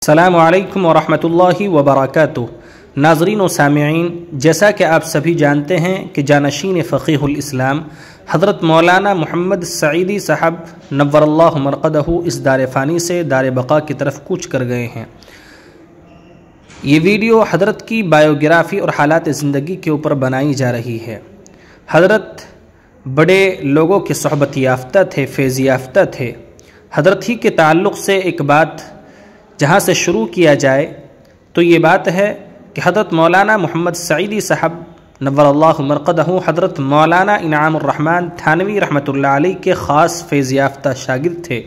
السلام علیکم ورحمۃ اللہ وبرکاتہ۔ ناظرین و سامعین، جیسا کہ آپ سبھی جانتے ہیں کہ جانشین فقیہ الاسلام حضرت مولانا محمد سعیدی صاحب نور اللہ مرقدہ اس دار فانی سے دار بقا کی طرف کوچ کر گئے ہیں۔ یہ ویڈیو حضرت کی بایوگرافی اور حالات زندگی کے اوپر بنائی جا رہی ہے۔ حضرت بڑے لوگوں کے صحبت یافتہ تھے، فیض یافتہ تھے۔ حضرت ہی کے تعلق سے ایک بات جہاں سے شروع کیا جائے تو یہ بات ہے کہ حضرت مولانا محمد سعیدی صاحب نور اللہ مرقدہ حضرت مولانا انعام الرحمن تھانوی رحمۃ اللہ علیہ کے خاص فیض یافتہ شاگرد تھے۔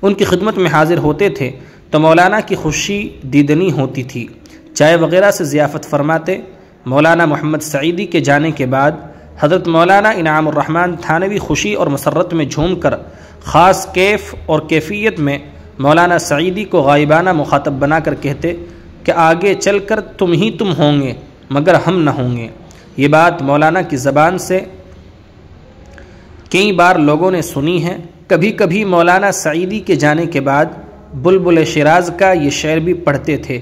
ان کی خدمت میں حاضر ہوتے تھے تو مولانا کی خوشی دیدنی ہوتی تھی، چائے وغیرہ سے ضیافت فرماتے۔ مولانا محمد سعیدی کے جانے کے بعد حضرت مولانا انعام الرحمن تھانوی خوشی اور مسرت میں جھوم کر خاص کیف اور کیفیت میں مولانا سعیدی کو غائبانہ مخاطب بنا کر کہتے کہ آگے چل کر تم ہی تم ہوں گے مگر ہم نہ ہوں گے۔ یہ بات مولانا کی زبان سے کئی بار لوگوں نے سنی ہے۔ کبھی کبھی مولانا سعیدی کے جانے کے بعد بلبل شیراز کا یہ شعر بھی پڑھتے تھے: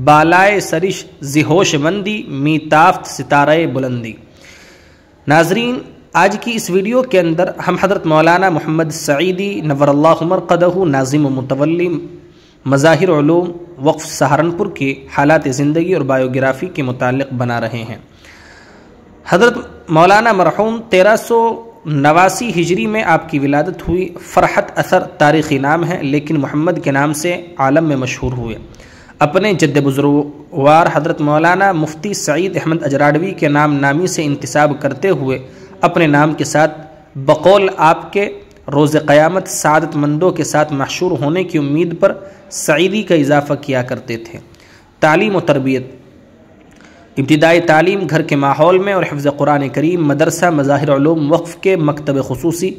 بالائے سرش ذہوش مندی می تافت ستارہ بلندی۔ ناظرین، آج کی اس ویڈیو کے اندر ہم حضرت مولانا محمد سعیدی نور اللہ مرقدہ ناظم و متولی مظاہر علوم وقف سہارنپور کے حالات زندگی اور بایوگرافی کے متعلق بنا رہے ہیں۔ حضرت مولانا مرحوم 1389 ہجری میں آپ کی ولادت ہوئی۔ فرحت اثر تاریخی نام ہے، لیکن محمد کے نام سے عالم میں مشہور ہوئے۔ اپنے جد بزرگوار حضرت مولانا مفتی سعید احمد اجراڈوی کے نام نامی سے انتساب کرتے ہوئے اپنے نام کے ساتھ بقول آپ کے روز قیامت سعادت مندوں کے ساتھ محشور ہونے کی امید پر سعیدی کا اضافہ کیا کرتے تھے۔ تعلیم و تربیت: ابتدائی تعلیم گھر کے ماحول میں اور حفظ قرآن کریم، مدرسہ مظاہر علوم وقف کے مکتب خصوصی،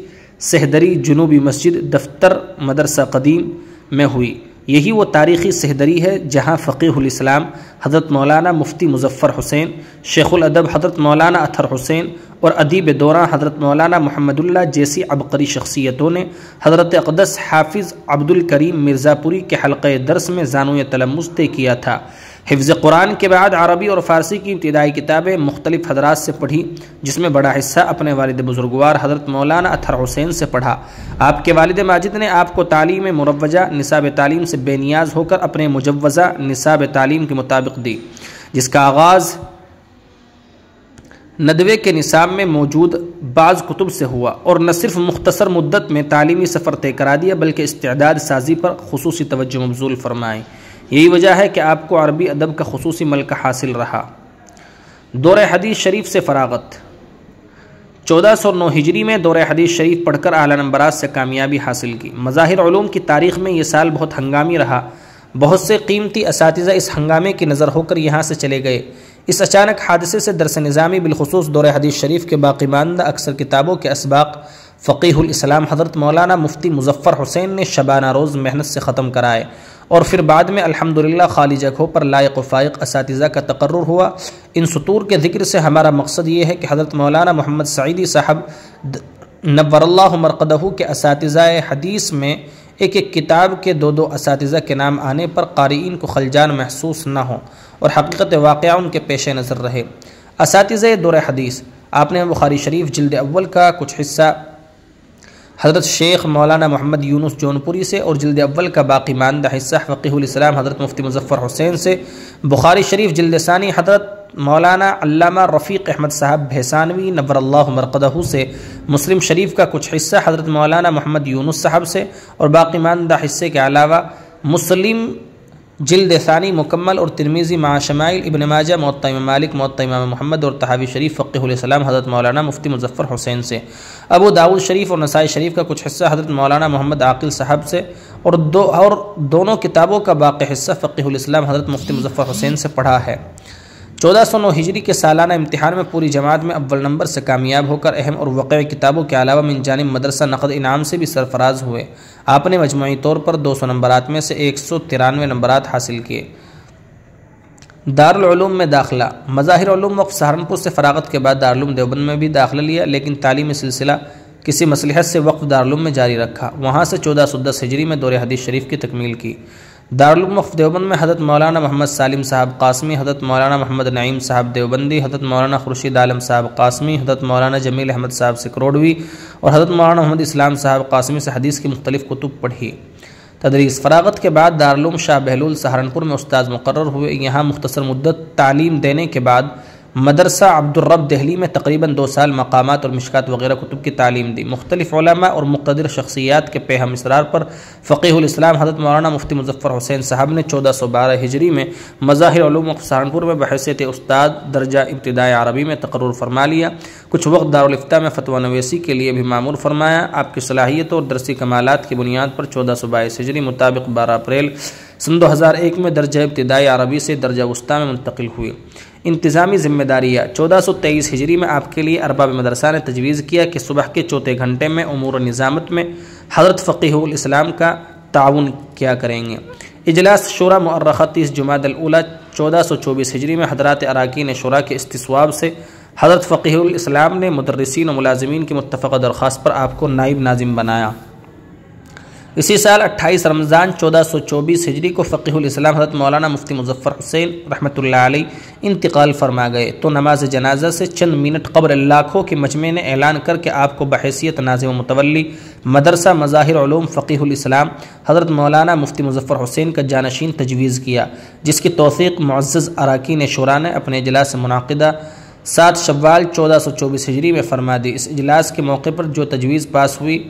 سہدری جنوبی مسجد، دفتر مدرسہ قدیم میں ہوئی۔ یہی وہ تاریخی سہدری ہے جہاں فقیہ الاسلام حضرت مولانا مفتی مظفر حسین، شیخ الادب حضرت مولانا اطہر حسین اور ادیب دوران حضرت مولانا محمد اللہ جیسی عبقری شخصیتوں نے حضرت اقدس حافظ عبد الکریم مرزا پوری کے حلقہ درس میں زانوی تلمذ طے کیا تھا۔ حفظ قرآن کے بعد عربی اور فارسی کی ابتدائی کتابیں مختلف حضرات سے پڑھی، جس میں بڑا حصہ اپنے والد بزرگوار حضرت مولانا اطہر حسین سے پڑھا۔ آپ کے والد ماجد نے آپ کو تعلیم مروجہ نصاب تعلیم سے بے نیاز ہو کر اپنے مجوزہ نصاب تعلیم کے مطابق دی، جس کا آغاز ندوے کے نصاب میں موجود بعض کتب سے ہوا، اور نہ صرف مختصر مدت میں تعلیمی سفر طے کرا دیا بلکہ استعداد سازی پر خصوصی توجہ مبذول فرمائی۔ یہی وجہ ہے کہ آپ کو عربی ادب کا خصوصی ملکہ حاصل رہا۔ دور حدیث شریف سے فراغت: 1409 ہجری میں دور حدیث شریف پڑھ کر اعلیٰ نمبرات سے کامیابی حاصل کی۔ مظاہر علوم کی تاریخ میں یہ سال بہت ہنگامی رہا۔ بہت سے قیمتی اساتذہ اس ہنگامے کی نظر ہو کر یہاں سے چلے گئے۔ اس اچانک حادثے سے درس نظامی بالخصوص دور حدیث شریف کے باقی ماندہ اکثر کتابوں کے اسباق فقیہ الاسلام حضرت مولانا مفتی مظفر حسین نے شبانہ روز محنت سے ختم کرائے، اور پھر بعد میں الحمدللہ خالی جگہوں پر لائق و فائق اساتذہ کا تقرر ہوا۔ ان سطور کے ذکر سے ہمارا مقصد یہ ہے کہ حضرت مولانا محمد سعیدی صاحب نور اللہ مرقدہ کے اساتذہ حدیث میں ایک ایک کتاب کے دو اساتذہ کے نام آنے پر قارئین کو خلجان محسوس نہ ہو اور حقیقت واقعہ ان کے پیش نظر رہے۔ اساتذہ دور حدیث: آپ نے بخاری شریف جلد اول کا کچھ حصہ حضرت شیخ مولانا محمد یونس جونپوری سے اور جلد اول کا باقی ماندہ حصہ فقیہ الاسلام حضرت مفتی مظفر حسین سے، بخاری شریف جلد ثانی حضرت مولانا علامہ رفیق احمد صاحب بھیسانوی نور اللہ مرقدہ سے، مسلم شریف کا کچھ حصہ حضرت مولانا محمد یونس صاحب سے، اور باقی ماندہ حصے کے علاوہ مسلم جلد ثانی مکمل اور ترمذی مع شمائل، ابن ماجہ، موطأ امام مالک، موطأ امام محمد اور تحاوی شریف فقیہ الاسلام حضرت مولانا مفتی مظفر حسین سے، ابو داؤد شریف اور نسائی شریف کا کچھ حصہ حضرت مولانا محمد عاقل صاحب سے، اور دونوں کتابوں کا باقی حصہ فقیہ الاسلام حضرت مفتی مظفر حسین سے پڑھا ہے۔ 1409 ہجری کے سالانہ امتحان میں پوری جماعت میں اول نمبر سے کامیاب ہو کر اہم اور واقعی کتابوں کے علاوہ من جانب مدرسہ نقد انعام سے بھی سرفراز ہوئے۔ آپ نے مجموعی طور پر 200 نمبرات میں سے 193 نمبرات حاصل کیے۔ دارالعلوم میں داخلہ: مظاہر علوم وقف سہارنپور سے فراغت کے بعد دارالعلوم دیوبند میں بھی داخلہ لیا، لیکن تعلیمی سلسلہ کسی مصلحت سے وقف دارالعلوم میں جاری رکھا۔ وہاں سے 1410 ہجری میں دور حدیث شریف کی تکمیل کی۔ دارالعلوم دیوبند میں حضرت مولانا محمد سالم صاحب قاسمی، حضرت مولانا محمد نعیم صاحب دیوبندی، حضرت مولانا خورشید عالم صاحب قاسمی، حضرت مولانا جمیل احمد صاحب سکروڑوی اور حضرت مولانا محمد اسلام صاحب قاسمی سے حدیث کی مختلف کتب پڑھی۔ تدریس: فراغت کے بعد دارالعلوم شاہ بہلول سہارنپور میں استاذ مقرر ہوئے۔ یہاں مختصر مدت تعلیم دینے کے بعد مدرسہ عبدالرب دہلی میں تقریباً 2 سال مقامات اور مشکات وغیرہ کتب کی تعلیم دی۔ مختلف علماء اور مقتدر شخصیات کے پیہم اسرار پر فقیہ الاسلام حضرت مولانا مفتی مظفر حسین صاحب نے 1412 ہجری میں مظاہر علوم سہارنپور میں بحیثیت استاد درجہ ابتدائی عربی میں تقرر فرما لیا۔ کچھ وقت دارالفتہ میں فتویٰ نویسی کے لیے بھی مامور فرمایا۔ آپ کی صلاحیتوں اور درسی کمالات کی بنیاد پر 1422 ہجری مطابق 12 اپریل سن 2001 میں درجہ ابتدائی عربی سے درجہ وسطیٰ میں منتقل ہوئی۔ انتظامی ذمہ داریاں: 1423 ہجری میں آپ کے لیے ارباب مدرسہ نے تجویز کیا کہ صبح کے چوتھے گھنٹے میں امور نظامت میں حضرت فقیہ الاسلام کا تعاون کیا کریں گے۔ اجلاس شورا مؤرخہ 30 جمادی الاولیٰ 1424 ہجری میں حضرات اراکین شورا کے استصواب سے حضرت فقیہ الاسلام نے مدرسین و ملازمین کی متفقہ درخواست پر آپ کو نائب ناظم بنایا۔ اسی سال 28 رمضان 1424 ہجری کو فقیہ الاسلام حضرت مولانا مفتی مظفر حسین رحمۃ اللہ علیہ انتقال فرما گئے تو نماز جنازہ سے چند منٹ قبل لاکھوں کے مجمع نے اعلان کر کے آپ کو بحیثیت ناظم و متولی مدرسہ مظاہر علوم فقیہ الاسلام حضرت مولانا مفتی مظفر حسین کا جانشین تجویز کیا، جس کی توثیق معزز اراکین شورا نے اپنے اجلاس منعقدہ 7 شوال 1424 ہجری میں فرما دی۔ اس اجلاس کے موقع پر جو تجویز پاس ہوئی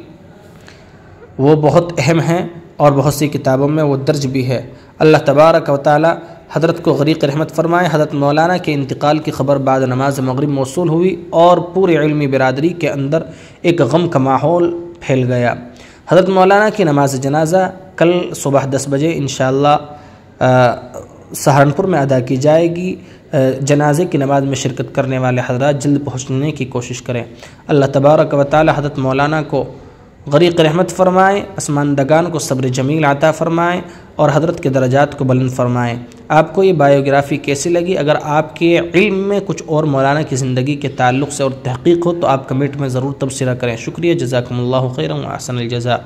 وہ بہت اہم ہیں اور بہت سی کتابوں میں وہ درج بھی ہے۔ اللہ تبارک و تعالی حضرت کو غریق رحمت فرمائے۔ حضرت مولانا کے انتقال کی خبر بعد نماز مغرب موصول ہوئی اور پورے علمی برادری کے اندر ایک غم کا ماحول پھیل گیا۔ حضرت مولانا کی نماز جنازہ کل صبح 10 بجے انشاءاللہ سہارنپور میں ادا کی جائے گی۔ جنازے کی نماز میں شرکت کرنے والے حضرات جلد پہنچنے کی کوشش کریں۔ اللہ تبارک و تعالی حضرت مولانا کو غریق رحمت فرمائیں، اسماندگان کو صبر جمیل عطا فرمائیں اور حضرت کے درجات کو بلند فرمائیں۔ آپ کو یہ بایوگرافی کیسی لگی؟ اگر آپ کے علم میں کچھ اور مولانا کی زندگی کے تعلق سے اور تحقیق ہو تو آپ کمنٹ میں ضرور تبصرہ کریں۔ شکریہ، جزاکم اللہ خیرا و احسن الجزاء۔